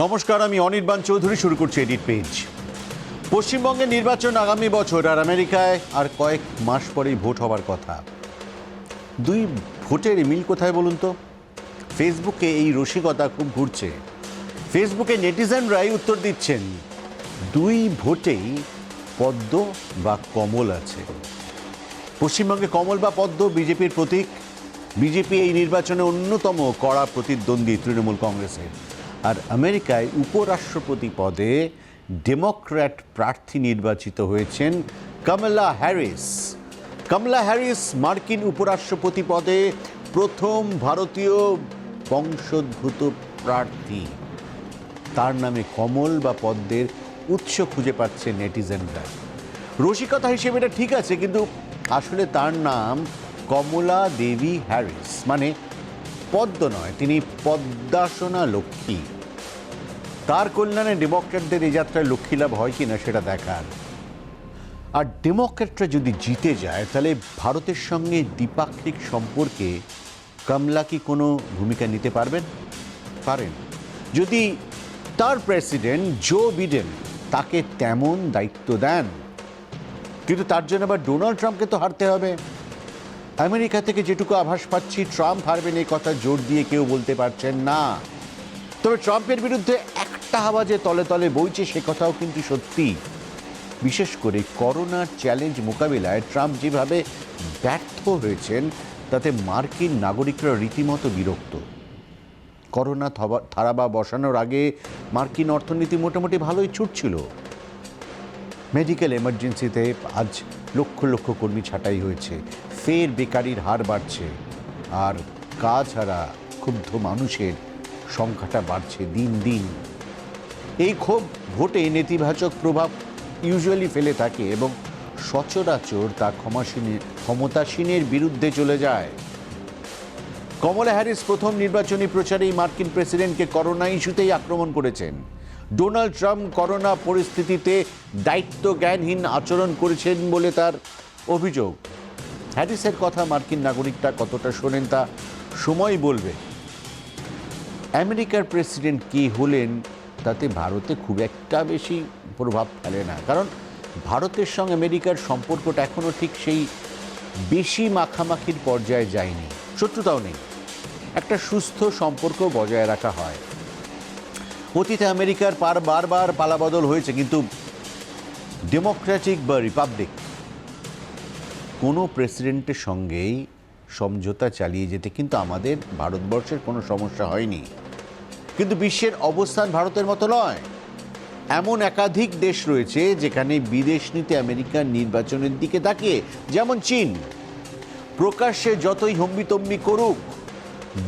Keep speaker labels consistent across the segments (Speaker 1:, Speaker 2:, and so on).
Speaker 1: নমস্কার, আমি অনির্বাণ চৌধুরী। শুরু করছি এডিট পেজ। পশ্চিমবঙ্গের নির্বাচন আগামী বছর, আর আমেরিকায় আর কয়েক মাস পরেই ভোট হবার কথা। দুই ভোটের মিল কোথায় বলুন তো? ফেসবুকে এই রসিকতা খুব ঘুরছে। ফেসবুকে নেটিজেনরাই উত্তর দিচ্ছেন, দুই ভোটেই পদ্ম বা কমল আছে। পশ্চিমবঙ্গে কমল বা পদ্ম বিজেপির প্রতীক। বিজেপি এই নির্বাচনে অন্যতম কড়া প্রতিদ্বন্দ্বী তৃণমূল কংগ্রেসের। আর আমেরিকায় উপরাষ্ট্রপতি পদে ডেমোক্র্যাট প্রার্থী নির্বাচিত হয়েছেন কামালা হ্যারিস। কামালা হ্যারিস মার্কিন উপরাষ্ট্রপতি পদে প্রথম ভারতীয় বংশোদ্ভূত প্রার্থী। তার নামে কমল বা পদ্মের উৎস খুঁজে পাচ্ছে নেটিজেনরা। রসিকতা হিসেবে এটা ঠিক আছে, কিন্তু আসলে তার নাম কমলা দেবী হ্যারিস, মানে পদ্ম নয়, তিনি পদ্মাসনা লক্ষ্মী। তার কল্যাণে ডেমোক্র্যাটদের এই যাত্রায় লক্ষ্মী লাভ হয় কিনা সেটা দেখার। আর ডেমোক্র্যাটরা যদি জিতে যায়, তাহলে ভারতের সঙ্গে দ্বিপাক্ষিক সম্পর্কে কমলা কি কোনো ভূমিকা নিতে পারেন? যদি তার প্রেসিডেন্ট জো বিডেন তাকে তেমন দায়িত্ব দেন। কিন্তু তার জন্য আবার ডোনাল্ড ট্রাম্পকে তো হারতে হবে। আমেরিকা থেকে যেটুকু আভাস পাচ্ছি, ট্রাম্প হারবেন এই কথা জোর দিয়ে কেউ বলতে পারছেন না। তবে ট্রাম্পের বিরুদ্ধে একটা হাওয়া যে তলে তলে বইছে সে কথাও কিন্তু সত্যি। বিশেষ করে করোনার চ্যালেঞ্জ মোকাবিলায় ট্রাম্প যেভাবে ব্যর্থ হয়েছেন, তাতে মার্কিন নাগরিকরা রীতিমতো বিরক্ত। করোনা থাবা বসানোর আগে মার্কিন অর্থনীতি মোটামুটি ভালোই ছুটছিল। মেডিকেল এমার্জেন্সিতে আজ লক্ষ লক্ষ কর্মী ছাঁটাই হয়েছে, ফের বেকারির হার বাড়ছে, আর কাজ হারা ক্ষুব্ধ মানুষের সংখ্যাটা বাড়ছে দিন দিন। এই ক্ষোভ ভোটে নেতিবাচক প্রভাব ইউজুয়ালি ফেলে থাকে এবং সচরাচর তা ক্ষমতাসীনের বিরুদ্ধে চলে যায়। কমলা হ্যারিস প্রথম নির্বাচনী প্রচারেই মার্কিন প্রেসিডেন্টকে করোনা ইস্যুতেই আক্রমণ করেছেন। ডোনাল্ড ট্রাম্প করোনা পরিস্থিতিতে দায়িত্ব জ্ঞানহীন আচরণ করেছেন বলে তার অভিযোগ। হ্যারিসের কথা মার্কিন নাগরিকরা কতটা শোনেন তা সময় বলবে। আমেরিকার প্রেসিডেন্ট কি হলেন তাতে ভারতে খুব একটা বেশি প্রভাব ফেলে না, কারণ ভারতের সঙ্গে আমেরিকার সম্পর্কটা এখনও ঠিক সেই বেশি মাখামাখির পর্যায়ে যায়নি। শত্রুতাও নেই, একটা সুস্থ সম্পর্ক বজায় রাখা হয়। অতীতে আমেরিকার বারবার পালাবদল হয়েছে, কিন্তু ডেমোক্রেটিক বা রিপাবলিক কোনো প্রেসিডেন্টের সঙ্গেই সমঝোতা চালিয়ে যেতে কিন্তু আমাদের ভারতবর্ষের কোনো সমস্যা হয়নি। কিন্তু বিশ্বের অবস্থান ভারতের মতো নয়। এমন একাধিক দেশ রয়েছে যেখানে বিদেশ নীতি আমেরিকার নির্বাচনের দিকে তাকিয়ে, যেমন চীন। প্রকাশ্যে যতই হম্বিতম্বি করুক,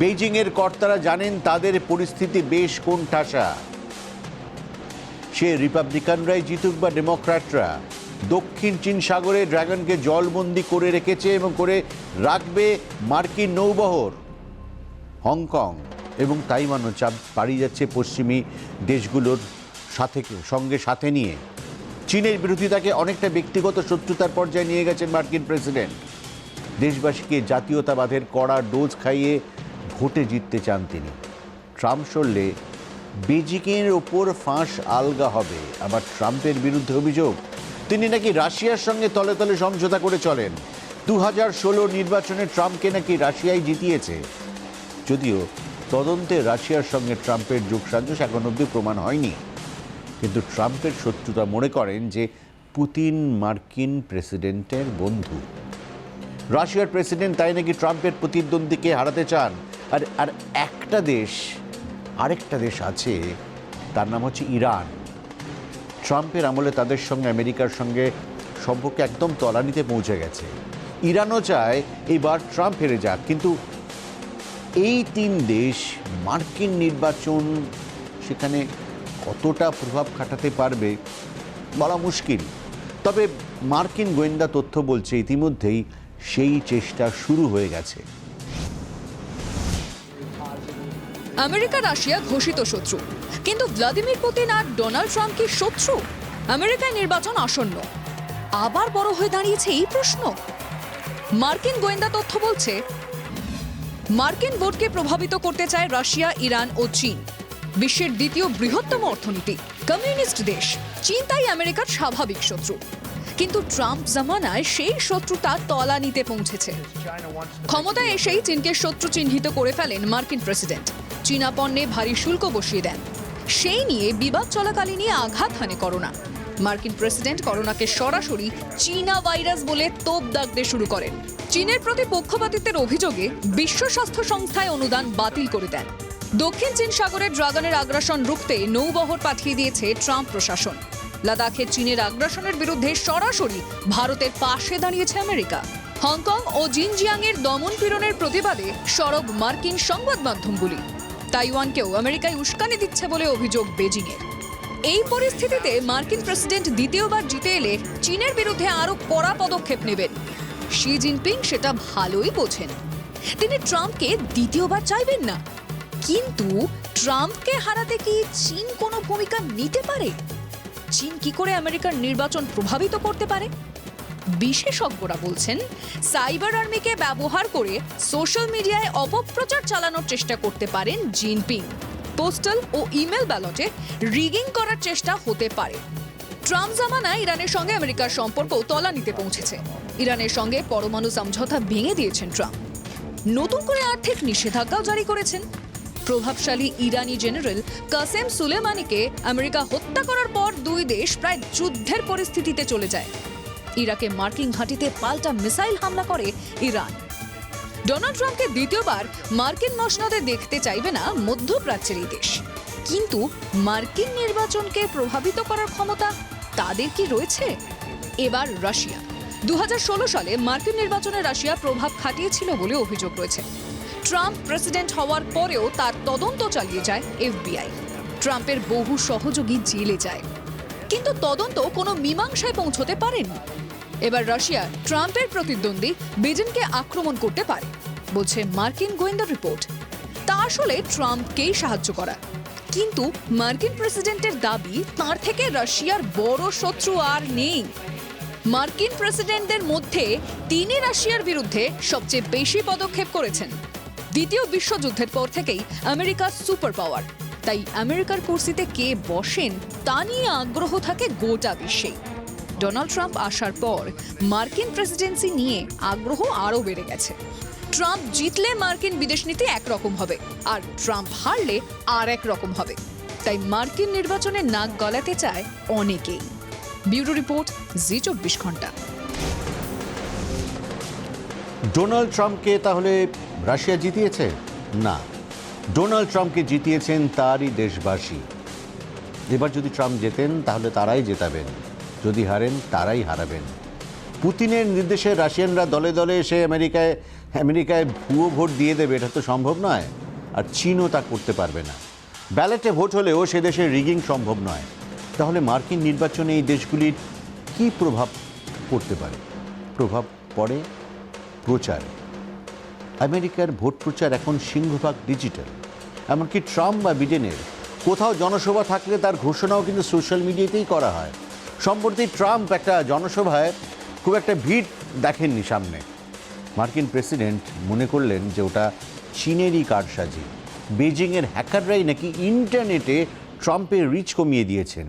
Speaker 1: বেইজিংয়ের কর্তারা জানেন তাদের পরিস্থিতি বেশ কোণঠাসা। সে রিপাবলিকানরাই জিতুক বা ডেমোক্র্যাটরা, দক্ষিণ চীন সাগরে ড্রাগনকে জলবন্দি করে রেখেছে এবং করে রাখবে মার্কিন নৌবহর। হংকং এবং তাইওয়ানও চাপ পাড়িয়ে যাচ্ছে পশ্চিমী দেশগুলোর সাথে নিয়ে। চীনের বিরোধিতাকে অনেকটা ব্যক্তিগত শত্রুতার পর্যায়ে নিয়ে গেছেন মার্কিন প্রেসিডেন্ট। দেশবাসীকে জাতীয়তাবাদের কড়া ডোজ খাইয়ে ভোটে জিততে চান তিনি। ট্রাম্প সরলে বেজিংয়ের ওপর ফাঁস আলগা হবে। আবার ট্রাম্পের বিরুদ্ধে অভিযোগ, তিনি নাকি রাশিয়ার সঙ্গে তলে তলে সমঝোতা করে চলেন। 2016 নির্বাচনে ট্রাম্পকে নাকি রাশিয়াই জিতিয়েছে। যদিও তদন্তে রাশিয়ার সঙ্গে ট্রাম্পের যোগসাজশ এখন অবধি প্রমাণ হয়নি। কিন্তু ট্রাম্পের শত্রুতা মনে করেন যে পুতিন মার্কিন প্রেসিডেন্টের বন্ধু। রাশিয়ার প্রেসিডেন্ট তাই নাকি ট্রাম্পের প্রতিদ্বন্দ্বীকে হারাতে চান। আর আরেকটা দেশ আছে, তার নাম হচ্ছে ইরান। ট্রাম্পের আমলে তাদের সঙ্গে আমেরিকার সঙ্গে সম্পর্ক একদম তলানিতে পৌঁছে গেছে। ইরানও চায় এইবার ট্রাম্প হেরে যাক, কিন্তু এই তিন দেশ মার্কিন নির্বাচন সেখানে কতটা প্রভাব খাটাতে পারবে বলা মুশকিল। তবে মার্কিন গোয়েন্দা তথ্য বলছে ইতিমধ্যেই সেই চেষ্টা শুরু হয়ে গেছে।
Speaker 2: আমেরিকা রাশিয়া ঘোষিত শত্রু, কিন্তু ভ্লাদিমির পুতিন আর ডোনাল্ড ট্রাম্প কি শত্রু? আমেরিকায় নির্বাচন আসন্ন, আবার বড় হয়ে দাঁড়িয়েছে এই প্রশ্ন। মার্কিন গোয়েন্দা তথ্য বলছে মার্কিন ভোটকে প্রভাবিত করতে চায় রাশিয়া, ইরান ও চীন। বিশ্বের দ্বিতীয় বৃহত্তম অর্থনীতি, কমিউনিস্ট দেশ। চীন তাই আমেরিকার স্বাভাবিক শত্রু। কিন্তু ট্রাম্প জামানায় সেই শত্রুতা তলানিতে পৌঁছেছে। ক্ষমতায় এসেই চীনকে শত্রু চিহ্নিত করে ফেলেন মার্কিন প্রেসিডেন্ট। চীনা পণ্যে ভারী শুল্ক বসিয়ে দেন। সেই নিয়ে বিবাদ চলাকালীনই আঘাত হানে করোনা। মার্কিন প্রেসিডেন্ট করোনাকে সরাসরি চীনা ভাইরাস বলে তোপ দাগতে শুরু করেন। চীনের প্রতি পক্ষপাতিত্বের অভিযোগে বিশ্ব স্বাস্থ্য সংস্থায় অনুদান বাতিল করে দেন। দক্ষিণ চীন সাগরে ড্রাগনের আগ্রাসন রুখতে নৌবহর পাঠিয়ে দিয়েছে ট্রাম্প প্রশাসন। লাদাখে চীনের আগ্রাসনের বিরুদ্ধে সরাসরি ভারতের পাশে দাঁড়িয়েছে আমেরিকা। হংকং ও জিনজিয়াংয়ের দমন পীড়নের প্রতিবাদে সরব মার্কিন সংবাদ মাধ্যমগুলি। তাইওয়ানকেও আমেরিকায় উস্কানি দিচ্ছে বলে অভিযোগ বেজিংয়ের। এই পরিস্থিতিতে মার্কিন প্রেসিডেন্ট দ্বিতীয়বার জিতে এলে চীনের বিরুদ্ধে আরো কড়া পদক্ষেপ নেবেন। শি জিনপিং সেটা ভালোই বোঝেন। তিনি ট্রাম্পকে দ্বিতীয়বার চাইবেন না। কিন্তু ট্রাম্পকে হারাতে কি চীন কোনো ভূমিকা নিতে পারে? চীন কি করে আমেরিকার নির্বাচন প্রভাবিত করতে পারে? বিশেষজ্ঞরা বলছেন, সাইবার আর্মিকে ব্যবহার করে সোশ্যাল মিডিয়ায় অপপ্রচার চালানোর চেষ্টা করতে পারেন জিনপিং। পোস্টাল ও ইমেল ব্যালটে রিগিং করার চেষ্টা হতে পারে। ট্রাম্প জামানায় ইরানের সঙ্গে আমেরিকার সম্পর্ক তলানিতে পৌঁছেছে। ইরানের সঙ্গে পরমাণু সমঝোতা ভেঙে দিয়েছেন ট্রাম্প। নতুন করে আর্থিক নিষেধাজ্ঞাও জারি করেছেন। প্রভাবশালী ইরানি জেনারেল কাসেম সুলেমানিকে আমেরিকা হত্যা করার পর দুই দেশ প্রায় যুদ্ধের পরিস্থিতিতে চলে যায়। ইরাকে মার্কিন ঘাঁটিতে পাল্টা মিসাইল হামলা করে ইরান। ডোনাল্ড ট্রাম্পকে দ্বিতীয়বার মার্কিন মসনদে দেখতে চাইবে না মধ্যপ্রাচ্যের এই দেশ। কিন্তু মার্কিন নির্বাচনকে প্রভাবিত করার ক্ষমতা তাদের কি রয়েছে? এবার রাশিয়া। 2016 সালে মার্কিন নির্বাচনে রাশিয়া প্রভাব খাটিয়েছিল বলে অভিযোগ রয়েছে। ট্রাম্প প্রেসিডেন্ট হওয়ার পরেও তার তদন্ত চালিয়ে যায় FBI। ট্রাম্পের বহু সহযোগী জেলে যায়, কিন্তু তদন্ত কোনো মীমাংসায় পৌঁছতে পারেনি। এবার রাশিয়া ট্রাম্পের প্রতিদ্বন্দ্বী বিডেনকে আক্রমণ করতে পারে বলছে মার্কিন গোয়েন্দা রিপোর্ট। তা আসলে ট্রাম্পকেই সাহায্য করা। কিন্তু মার্কিন প্রেসিডেন্টের দাবি, তার থেকে রাশিয়ার বড় শত্রু আর নেই। মার্কিন প্রেসিডেন্টদের মধ্যে তিনি রাশিয়ার বিরুদ্ধে সবচেয়ে বেশি পদক্ষেপ করেছেন। দ্বিতীয় বিশ্বযুদ্ধের পর থেকেই আমেরিকা সুপার পাওয়ার। তাই আমেরিকার কুর্সিতে কে বসেন তা নিয়ে আগ্রহ থাকে গোটা বিশ্বেই। ডোনাল্ড ট্রাম্প আসার পর মার্কিন প্রেসিডেন্সি নিয়ে আগ্রহ আরও বেড়ে গেছে। ট্রাম্প জিতলে মার্কিন বিদেশ নীতি একরকম হবে, আর ট্রাম্প হারলে আর এক রকম হবে। তাই মার্কিন নির্বাচনে নাক গলাতে চায় অনেকেই। ব্যুরো রিপোর্ট, জি24 ঘন্টা।
Speaker 1: ডোনাল্ড ট্রাম্পকে তাহলে রাশিয়া জিতিয়েছে? না, ডোনাল্ড ট্রাম্পকে জিতিয়েছেন তারই দেশবাসী। এবার যদি ট্রাম্প জেতেন তাহলে তারাই জেতাবেন, যদি হারেন তারাই হারাবেন। পুতিনের নির্দেশে রাশিয়ানরা দলে দলে এসে আমেরিকায় ভুয়ো ভোট দিয়ে দেবে, এটা তো সম্ভব নয়। আর চীনও তা করতে পারবে না। ব্যালটে ভোট হলেও সে দেশে রিগিং সম্ভব নয়। তাহলে মার্কিন নির্বাচনে এই দেশগুলির কী প্রভাব পড়তে পারে? প্রভাব পড়ে প্রচার। আমেরিকার ভোট প্রচার এখন সিংহভাগ ডিজিটাল। এমনকি ট্রাম্প বা বিডেনের কোথাও জনসভা থাকলে তার ঘোষণাও কিন্তু সোশ্যাল মিডিয়াতেই করা হয়। সম্প্রতি ট্রাম্প একটা জনসভায় খুব একটা ভিড় দেখেননি সামনে। মার্কিন প্রেসিডেন্ট মনে করলেন যে ওটা চীনেরই কারসাজি। বেজিংয়ের হ্যাকাররাই নাকি ইন্টারনেটে ট্রাম্পের রিচ কমিয়ে দিয়েছেন।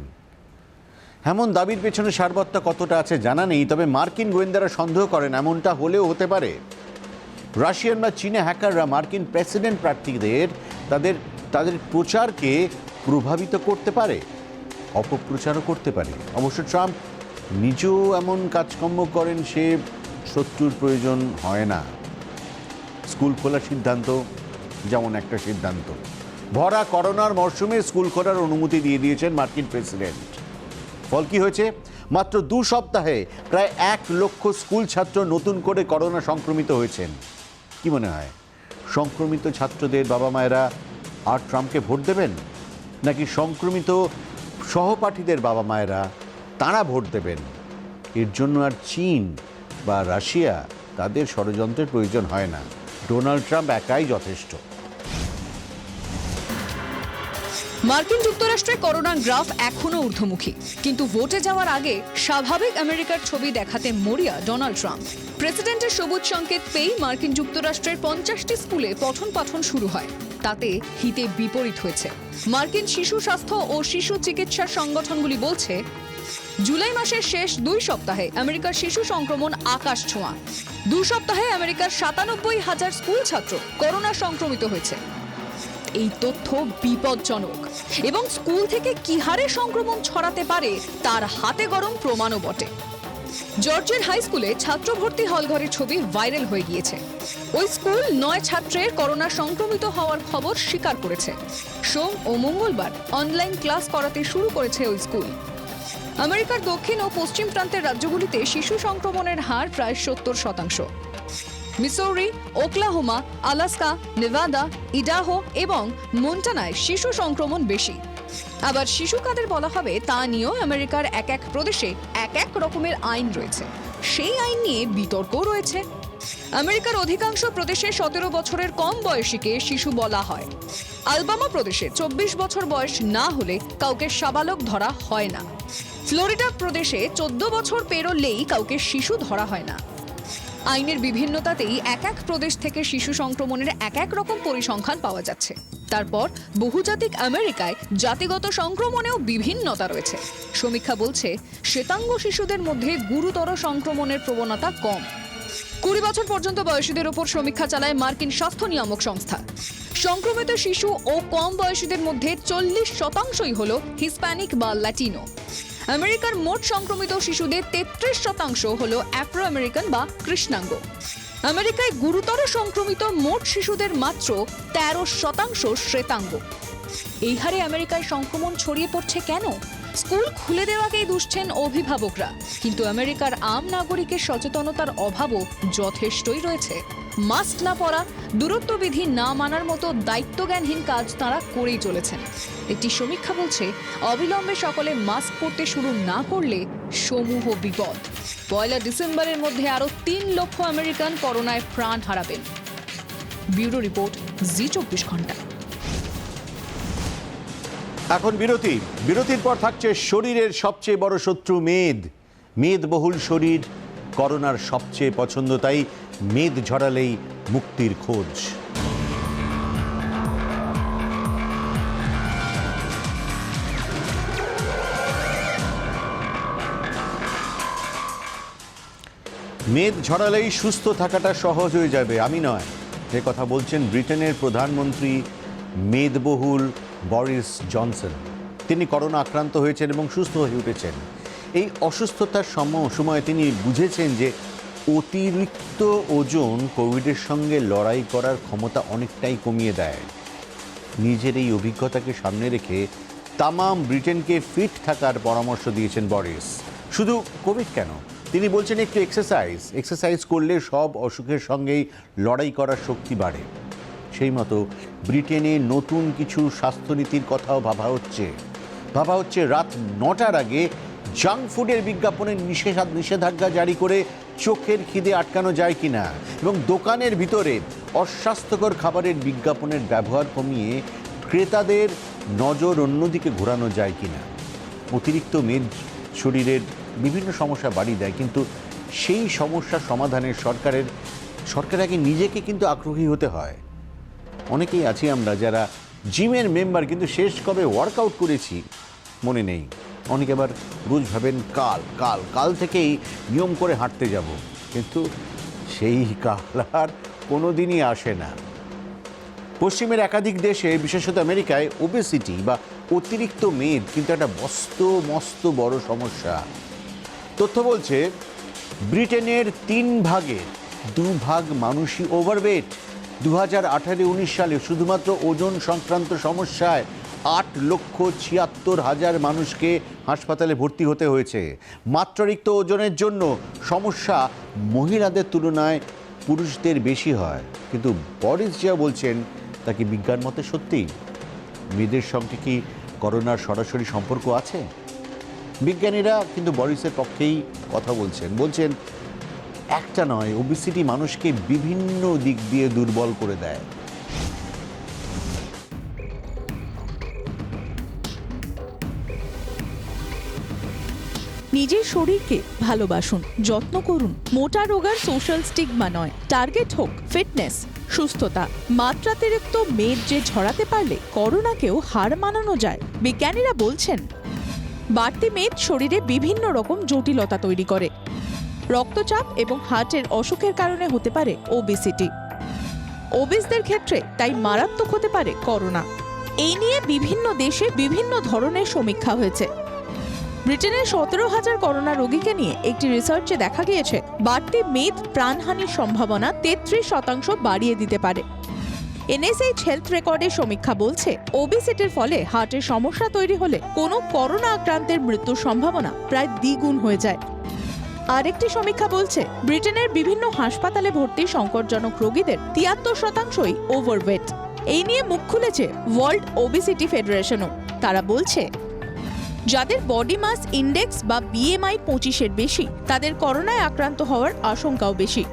Speaker 1: এমন দাবির পেছনে সারবত্তা কতটা আছে জানা নেই, তবে মার্কিন গোয়েন্দারা সন্দেহ করেন এমনটা হলেও হতে পারে। রাশিয়ান বা চীনা হ্যাকাররা মার্কিন প্রেসিডেন্ট প্রার্থীদের তাদের প্রচারকে প্রভাবিত করতে পারে, অপপ্রচারও করতে পারে। অবশ্য ট্রাম্প নিজেও এমন কাজকর্ম করেন, সে শত্রুর প্রয়োজন হয় না। স্কুল খোলার সিদ্ধান্ত যেমন একটা সিদ্ধান্ত। ভরা করোনার মরশুমে স্কুল খোলার অনুমতি দিয়ে দিয়েছেন মার্কিন প্রেসিডেন্ট। ফল কি হয়েছে? মাত্র 2 সপ্তাহে প্রায় 1 লক্ষ স্কুল ছাত্র নতুন করে করোনা সংক্রমিত হয়েছেন। কি মনে হয়, সংক্রমিত ছাত্রদের বাবা মায়েরা আর ট্রাম্পকে ভোট দেবেন, নাকি সংক্রমিত সহপাঠীদের বাবা মায়েরা তারা ভোট দেবেন? এর জন্য আর চীন বা রাশিয়া তাদের ষড়যন্ত্রের প্রয়োজন হয় না। ডোনাল্ড ট্রাম্প একাই যথেষ্ট।
Speaker 2: মার্কিন যুক্তরাষ্ট্রে করোনার গ্রাফ এখনো ঊর্ধ্বমুখী, কিন্তু ভোটে যাওয়ার আগে স্বাভাবিক আমেরিকার ছবি দেখাতে মরিয়া ডোনাল্ড ট্রাম্প। প্রেসিডেন্টের সবুজ সংকেত পেয়েই মার্কিন যুক্তরাষ্ট্রের 50টি স্কুলে পঠন পাঠন শুরু হয়। তাতে হিতে বিপরীত হয়েছে। মার্কিন শিশু স্বাস্থ্য ও শিশু চিকিৎসা সংগঠনগুলি বলছে, জুলাই মাসের শেষ 2 সপ্তাহে আমেরিকার শিশু সংক্রমণ আকাশ ছোঁয়া। 2 সপ্তাহে আমেরিকার 97,000 স্কুল ছাত্র করোনা সংক্রমিত হয়েছে। এই তথ্য বিপজ্জনক এবং স্কুল থেকে কি হারে সংক্রমণ ছড়াতে পারে তার হাতে গরম প্রমাণও বটে। জর্জিয়ার হাই স্কুলে ছাত্র ভর্তি হলঘরের ছবি ভাইরাল হয়ে গিয়েছে। ওই স্কুল 9 ছাত্রের করোনা সংক্রমিত হওয়ার খবর স্বীকার করেছে। সোম ও মঙ্গলবার অনলাইন ক্লাস করাতে শুরু করেছে ওই স্কুল। আমেরিকার দক্ষিণ ও পশ্চিম প্রান্তের রাজ্যগুলিতে শিশু সংক্রমণের হার প্রায় 70%। Missouri, Oklahoma, Alaska, Nevada, Idaho এবং মন্টানায় শিশু সংক্রমণ বেশি। আবার শিশু কাদের বলা হবে তা নিয়েও আমেরিকার এক এক প্রদেশে এক এক রকমের আইন রয়েছে। সেই আইন নিয়ে বিতর্কও রয়েছে। আমেরিকার অধিকাংশ প্রদেশে 17 বছরের কম বয়সীকে শিশু বলা হয়। আলবামা প্রদেশে 24 বছর বয়স না হলে কাউকে সাবালক ধরা হয় না। ফ্লোরিডা প্রদেশে 14 বছর পেরোলেই কাউকে শিশু ধরা হয় না। আইনের বিভিন্নতাতেই এক এক প্রদেশ থেকে শিশু সংক্রমণের এক এক রকম পরিসংখ্যান পাওয়া যাচ্ছে। তারপর বহুজাতিক আমেরিকায় জাতিগত সংক্রমণেও বিভিন্নতা রয়েছে। সমীক্ষা বলছে, শ্বেতাঙ্গ শিশুদের মধ্যে গুরুতর সংক্রমণের প্রবণতা কম। 20 বছর পর্যন্ত বয়সীদের ওপর সমীক্ষা চালায় মার্কিন স্বাস্থ্য নিয়ামক সংস্থা। সংক্রমিত শিশু ও কম বয়সীদের মধ্যে 40% হলো হিসপ্যানিক বা ল্যাটিনো। আমেরিকার মোট সংক্রমিত শিশুদের 33% হলো আফ্রো আমেরিকান বা কৃষ্ণাঙ্গ। আমেরিকায় গুরুতর সংক্রমিত মোট শিশুদের মাত্র 13% শ্বেতাঙ্গ। এই হারে আমেরিকায় সংক্রমণ ছড়িয়ে পড়ছে কেন? স্কুল খুলে দেওয়াকেই দুষছেন অভিভাবকরা, কিন্তু আমেরিকার আম নাগরিকের সচেতনতার অভাবও যথেষ্টই রয়েছে। মাস্ক না পরা, দূরত্ববিধি না মানার মতো দায়িত্বজ্ঞানহীন কাজ তাঁরা করেই চলেছেন। একটি সমীক্ষা বলছে, অবিলম্বে সকলে মাস্ক পরতে শুরু না করলে সমূহ বিপদ। 1 ডিসেম্বরের মধ্যে আরও 3 লক্ষ আমেরিকান করোনায় প্রাণ হারাবেন। ব্যুরো রিপোর্ট, জি24 ঘন্টা।
Speaker 1: এখন বিরতির পর থাকছে শরীরের সবচেয়ে বড় শত্রু মেদ। মেদবহুল শরীর করোনার সবচেয়ে পছন্দ, তাই মেদ ঝরালেই মুক্তির খোঁজ। মেদ ঝরালেই সুস্থ থাকাটা সহজ হয়ে যাবে, আমি নয়, এ কথা বলছেন ব্রিটেনের প্রধানমন্ত্রী মেদবহুল বরিস জনসন। তিনি করোনা আক্রান্ত হয়েছেন এবং সুস্থ হয়ে উঠেছেন। এই অসুস্থতার সময় তিনি বুঝেছেন যে অতিরিক্ত ওজন কোভিডের সঙ্গে লড়াই করার ক্ষমতা অনেকটাই কমিয়ে দেয়। নিজের এই অভিজ্ঞতাকে সামনে রেখে তামাম ব্রিটেনকে ফিট থাকার পরামর্শ দিয়েছেন বরিস। শুধু কোভিড কেন, তিনি বলছেন একটু এক্সারসাইজ করলে সব অসুখের সঙ্গেই লড়াই করার শক্তি বাড়ে। সেই মতো ব্রিটেনে নতুন কিছু স্বাস্থ্যনীতির কথাও ভাবা হচ্ছে রাত 9টার আগে জাঙ্ক ফুডের বিজ্ঞাপনের নিষেধাজ্ঞা জারি করে চোখের খিদে আটকানো যায় কিনা, এবং দোকানের ভিতরে অস্বাস্থ্যকর খাবারের বিজ্ঞাপনের ব্যবহার কমিয়ে ক্রেতাদের নজর অন্যদিকে ঘোরানো যায় কিনা। অতিরিক্ত মেদ শরীরের বিভিন্ন সমস্যা বাড়িয়ে দেয়, কিন্তু সেই সমস্যা সমাধানে সরকার আগে নিজেকে কিন্তু আগ্রহী হতে হয়। অনেকেই আছি আমরা যারা জিমের মেম্বার, কিন্তু শেষ কবে ওয়ার্কআউট করেছি মনে নেই। অনেকে আবার রোজ ভাবেন কাল থেকেই নিয়ম করে হাঁটতে যাব, কিন্তু সেই কাল আর কোনো দিনই আসে না। পশ্চিমের একাধিক দেশে, বিশেষত আমেরিকায়, ওবেসিটি বা অতিরিক্ত মেদ কিন্তু একটা মস্ত বড় সমস্যা। তথ্য বলছে ব্রিটেনের 3 ভাগের 2 ভাগ মানুষই ওভারওয়েট। 2018-19 সালে শুধুমাত্র ওজন সংক্রান্ত সমস্যায় 8,76,000 মানুষকে হাসপাতালে ভর্তি হতে হয়েছে। মাত্রাতিরিক্ত ওজনের জন্য সমস্যা মহিলাদের তুলনায় পুরুষদের বেশি হয়, কিন্তু বরিস যা বলছেন তা কি বিজ্ঞান মতে সত্যি? মেয়েদের সঙ্গে কি করোনার সরাসরি সম্পর্ক আছে? বিজ্ঞানীরা কিন্তু বরিসের পক্ষেই কথা বলছেন একটা নয়, ওবেসিটি মানুষকে বিভিন্ন দিক দিয়ে দুর্বল করে দেয়।
Speaker 3: নিজের শরীরকে ভালোবাসুন, যত্ন করুন। মোটা রোগার সোশ্যাল স্টিগমা নয়, টার্গেট হোক ফিটনেস, সুস্থতা। মাত্রাতিরিক্ত মেদ যে ঝরাতে পারলে করোনাকেও হার মানানো যায়। বিজ্ঞানীরা বলছেন বাড়তি মেদ শরীরে বিভিন্ন রকম জটিলতা তৈরি করে। রক্তচাপ এবং হার্টের অসুখের কারণে হতে পারে ওবেসিটি। ওবেসদের ক্ষেত্রে তাই মারাত্মক হতে পারে করোনা। এই নিয়ে বিভিন্ন দেশে বিভিন্ন ধরনের সমীক্ষা হয়েছে। ব্রিটেনের 17,000 করোনা রোগীকে নিয়ে একটি রিসার্চে দেখা গিয়েছে বাড়তি মেদ প্রাণহানির সম্ভাবনা 33% বাড়িয়ে দিতে পারে। NSH হেলথ রেকর্ডের সমীক্ষা বলছে ওবেসিটির ফলে হার্টের সমস্যা তৈরি হলে কোনো করোনা আক্রান্তের মৃত্যুর সম্ভাবনা প্রায় দ্বিগুণ হয়ে যায়। আরেকটি সমীক্ষা বলছে ব্রিটেনের বিভিন্ন হাসপাতালে ভর্তি সংকটজনক রোগীদের 73%ই ওভারওয়েট। এই নিয়ে মুখ খুলেছে ওয়ার্ল্ড ওবেসিটি ফেডারেশনও। তারা বলছে যাদের বডি মাস ইন্ডেক্স বা BMI 25-এর বেশি তাদের করোনায় আক্রান্ত হওয়ার আশঙ্কাও বেশি।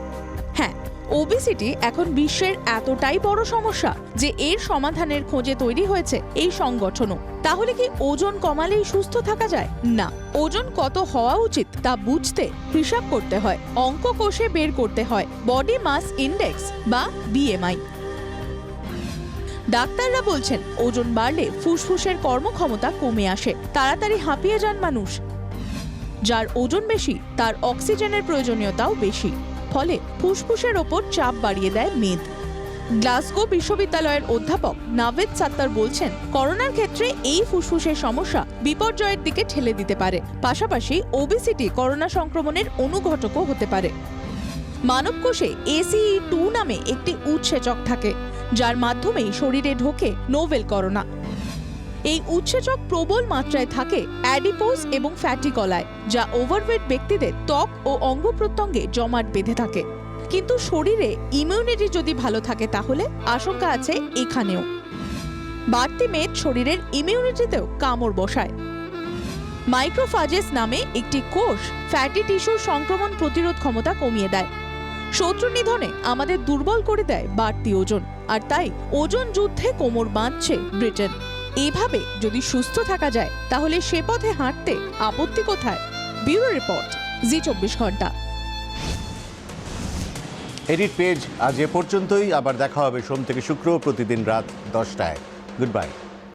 Speaker 3: হ্যাঁ, ওবেসিটি এখন বিশ্বের এতটাই বড় সমস্যা যে এর সমাধানের খোঁজে তৈরি হয়েছে এই সংগঠনও। তাহলে কি ওজন কমালেই সুস্থ থাকা যায়? না, ওজন কত হওয়া উচিত তা বুঝতে হিসাব করতে হয়, অঙ্ক কষে বের করতে হয় বডি মাস ইন্ডেক্স বা BMI। ডাক্তাররা বলছেন ওজন বাড়লে ফুসফুসের কর্মক্ষমতা কমে আসে, তাড়াতাড়ি হাঁপিয়ে যান মানুষ। যার ওজন বেশি তার অক্সিজেনের প্রয়োজনীয়তাও বেশি, ফলে ফুসফুসের ওপর চাপ বাড়িয়ে দেয় মেদ। গ্লাসগো বিশ্ববিদ্যালয়ের অধ্যাপক নাভেদ সাত্তার বলছেন করোনার ক্ষেত্রে এই ফুসফুসের সমস্যা বিপর্যয়ের দিকে ঠেলে দিতে পারে। পাশাপাশি ওবেসিটি করোনা সংক্রমণের অনুঘটকও হতে পারে। মানবকোষে ACE2 নামে একটি উৎসেচক থাকে যার মাধ্যমেই শরীরে ঢোকে নোভেল করোনা। এই উৎসেচক প্রবল মাত্রায় থাকে অ্যাডিপোজ এবং ফ্যাটি কলায়, যা ওভারওয়েট ব্যক্তিদের ত্বক ও অঙ্গ প্রত্যঙ্গে জমাট বেঁধে থাকে। কিন্তু শরীরে ইমিউনিটি যদি ভালো থাকে তাহলে আশঙ্কা আছে এখানেও। বাড়তি মেদ শরীরের ইমিউনিটিতেও কামড় বসায়। মাইক্রোফাজেস নামে একটি কোষ ফ্যাটি টিস্যুর সংক্রমণ প্রতিরোধ ক্ষমতা কমিয়ে দেয়। শত্রু নিধনে আমাদের দুর্বল করে দেয় বাড়তি ওজন, আর তাই ওজন যুদ্ধে কোমর বাঁধছে ব্রিটেন। এভাবে যদি সুস্থ থাকা যায় তাহলে সে পথে হাঁটতে আপত্তি কোথায়? ব্যুরো রিপোর্ট, জি24 ঘন্টা।
Speaker 1: এডিট পেজ আজ এ পর্যন্তই। আবার দেখা হবে সোম থেকে শুক্র প্রতিদিন রাত 10টায়। Good bye.